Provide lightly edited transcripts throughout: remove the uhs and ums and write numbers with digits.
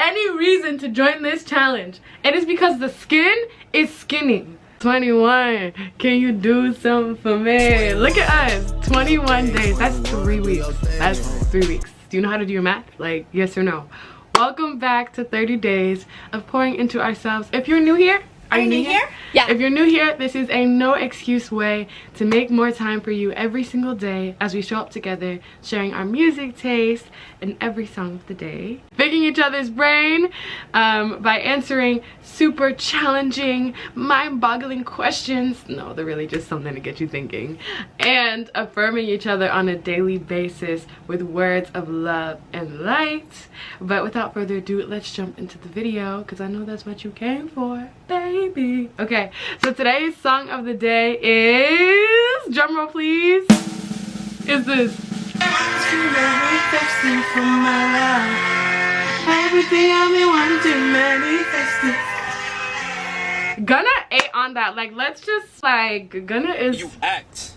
any reason to join this challenge, it is because the skin is skinny. 21, can you do something for me? Look at us, 21 days, that's 3 weeks. That's 3 weeks. Do you know how to do your math? Like, yes or no? Welcome back to 30 days of pouring into ourselves. If you're new here, are you new here? Yeah. If you're new here, this is a no excuse way to make more time for you every single day as we show up together, sharing our music taste and every song of the day. Picking each other's brain by answering super challenging, mind-boggling questions. No, they're really just something to get you thinking. And affirming each other on a daily basis with words of love and light. But without further ado, let's jump into the video because I know that's what you came for, baby. Okay, so today's song of the day is, drumroll please, is this. Everything I've been wanting, manifesting. Gunna ate on that. Like, let's just, like, Gunna is... You act.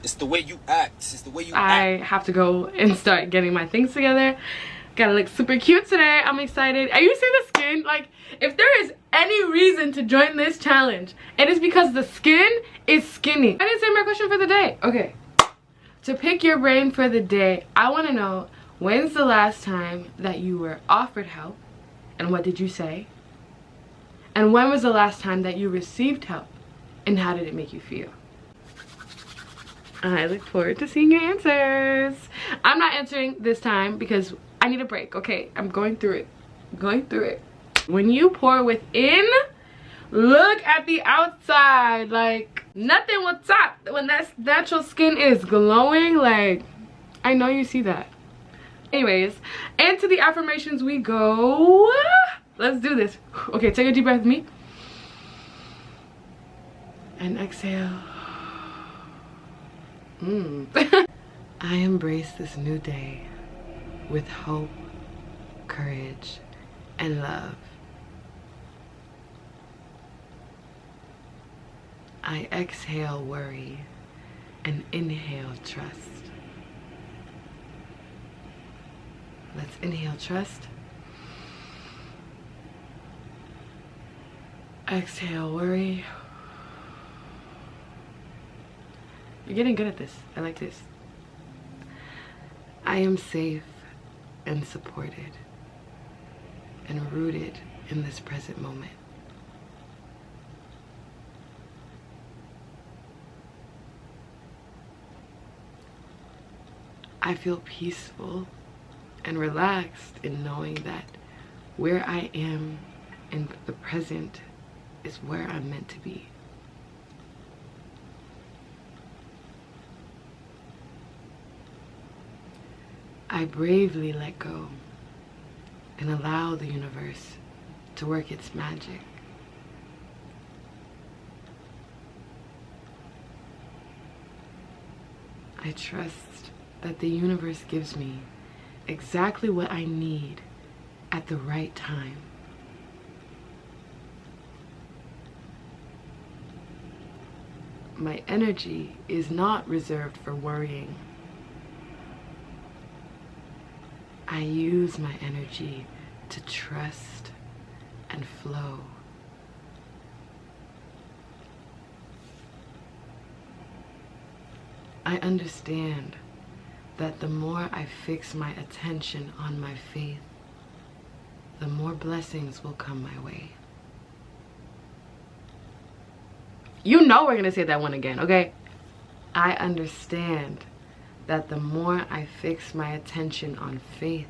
It's the way you act. It's the way you act. I have to go and start getting my things together. Gotta look super cute today. I'm excited. Are you seeing the skin? Like, if there is any reason to join this challenge, it is because the skin is skinny. I didn't say my question for the day. Okay. To pick your brain for the day, I want to know, when's the last time that you were offered help and what did you say? And when was the last time that you received help and how did it make you feel? I look forward to seeing your answers. I'm not answering this time because I need a break. Okay, I'm going through it. Going through it. When you pour within, look at the outside. Like, nothing will top when that natural skin is glowing. Like, I know you see that. Anyways, into the affirmations we go. Let's do this. Okay, take a deep breath with me. And exhale. I embrace this new day with hope, courage, and love. I exhale worry and inhale trust. Let's inhale trust. Exhale worry. You're getting good at this. I like this. I am safe and supported and rooted in this present moment. I feel peaceful and relaxed in knowing that where I am in the present is where I'm meant to be. I bravely let go and allow the universe to work its magic. I trust that the universe gives me exactly what I need at the right time. My energy is not reserved for worrying. I use my energy to trust and flow. I understand that the more I fix my attention on my faith, the more blessings will come my way. You know we're gonna say that one again, okay? I understand that the more I fix my attention on faith,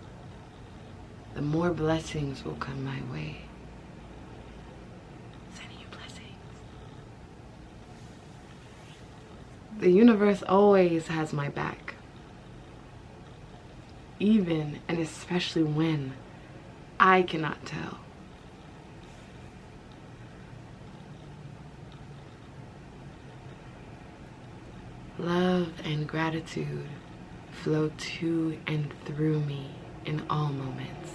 the more blessings will come my way. Sending you blessings. The universe always has my back. Even and especially when I cannot tell. Love and gratitude flow to and through me in all moments.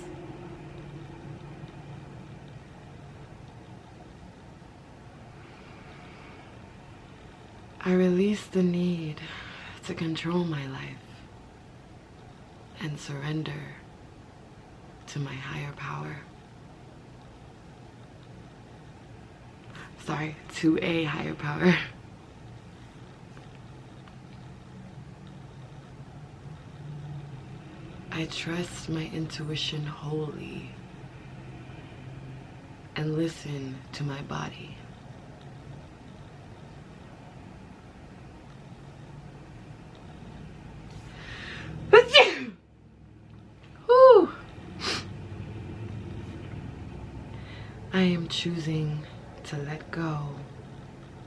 I release the need to control my life and surrender to my higher power. to a higher power. I trust my intuition wholly and listen to my body. Whew. I am choosing to let go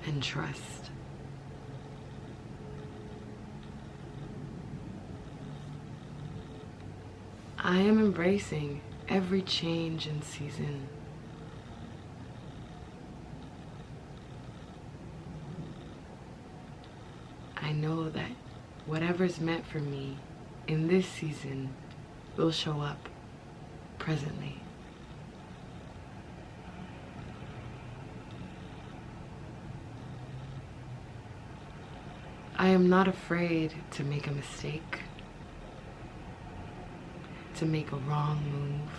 and trust. I am embracing every change in season. I know that whatever's meant for me in this season will show up presently. I am not afraid to make a mistake, to make a wrong move,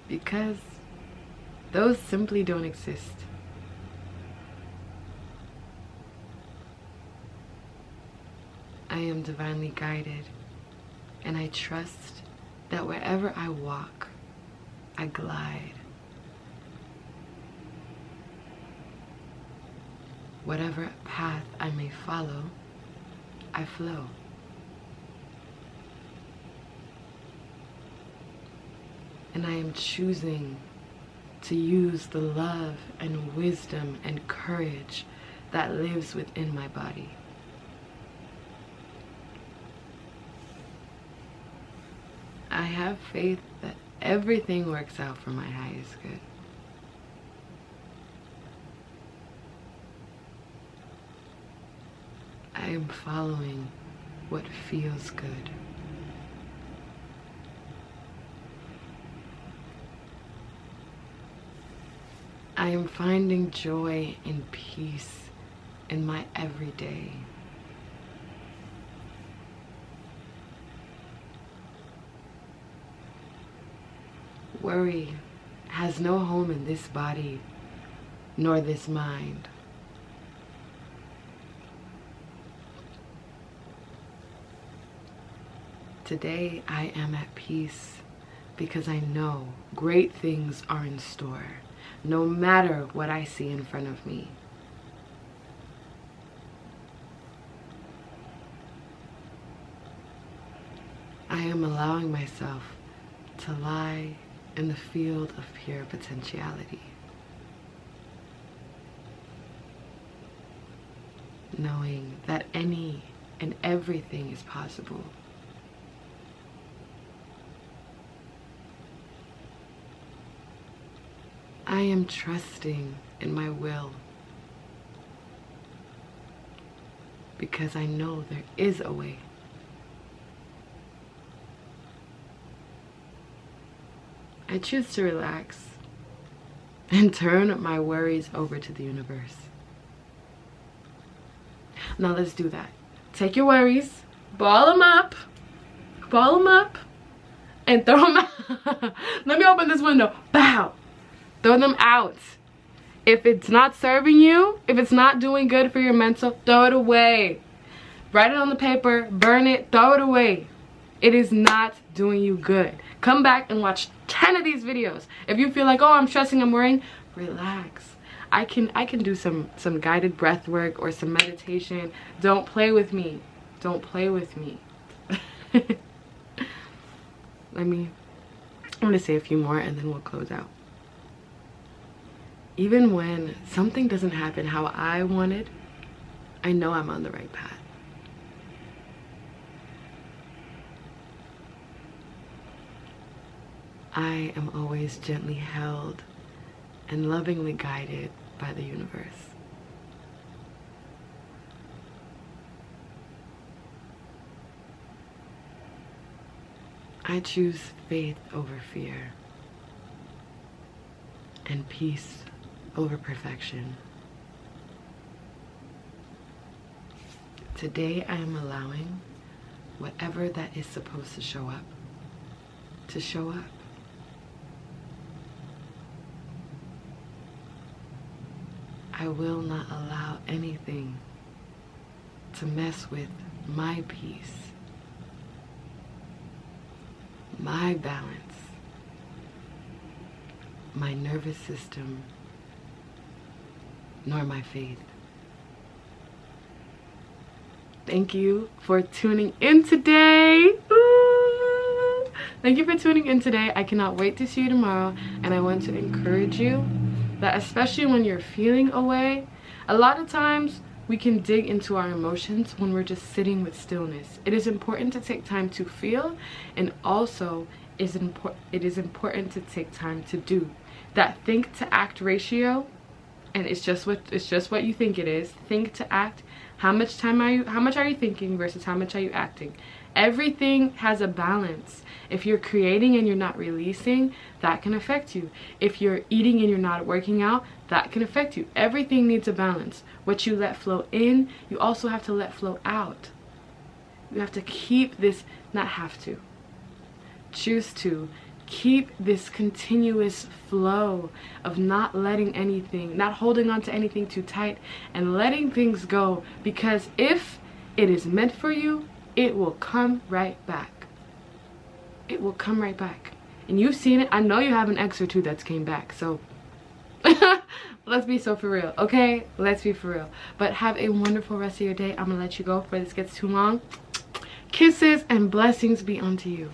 because those simply don't exist. I am divinely guided, and I trust that wherever I walk, I glide. Whatever path I may follow, I flow. And I am choosing to use the love and wisdom and courage that lives within my body. I have faith that everything works out for my highest good. I am following what feels good. I am finding joy and peace in my everyday. Worry has no home in this body, nor this mind. Today I am at peace because I know great things are in store, no matter what I see in front of me. I am allowing myself to lie in the field of pure potentiality, knowing that any and everything is possible. I am trusting in my will because I know there is a way. I choose to relax and turn my worries over to the universe. Now let's do that. Take your worries, ball them up, and throw them out. Let me open this window. Bow. Throw them out. If it's not serving you, if it's not doing good for your mental, throw it away. Write it on the paper, burn it, throw it away. It is not doing you good. Come back and watch 10 of these videos. If you feel like, oh, I'm stressing, I'm worrying, relax. I can do some guided breath work or some meditation. Don't play with me. Don't play with me. I'm gonna say a few more and then we'll close out. Even when something doesn't happen how I wanted, I know I'm on the right path. I am always gently held and lovingly guided by the universe. I choose faith over fear and peace over perfection. Today I am allowing whatever that is supposed to show up to show up. I will not allow anything to mess with my peace, my balance, my nervous system, nor my faith. Thank you for tuning in today. Ooh. Thank you for tuning in today. I cannot wait to see you tomorrow, and I want to encourage you that especially when you're feeling away, a lot of times we can dig into our emotions when we're just sitting with stillness. It is important to take time to feel, and also it is important to take time to do. That think to act ratio, and it's just what you think it is. Think to act. How much are you thinking versus how much are you acting? Everything has a balance. If you're creating and you're not releasing, that can affect you. If you're eating and you're not working out, that can affect you. Everything needs a balance. What you let flow in, you also have to let flow out. You have to keep this, not have to, choose to keep this continuous flow of not letting anything, not holding on to anything too tight, and letting things go, because if it is meant for you, it will come right back. It will come right back. And you've seen it. I know you have an ex or two that's came back, so let's be so for real, okay? Let's be for real. But have a wonderful rest of your day. I'm gonna let you go before this gets too long. Kisses and blessings be unto you.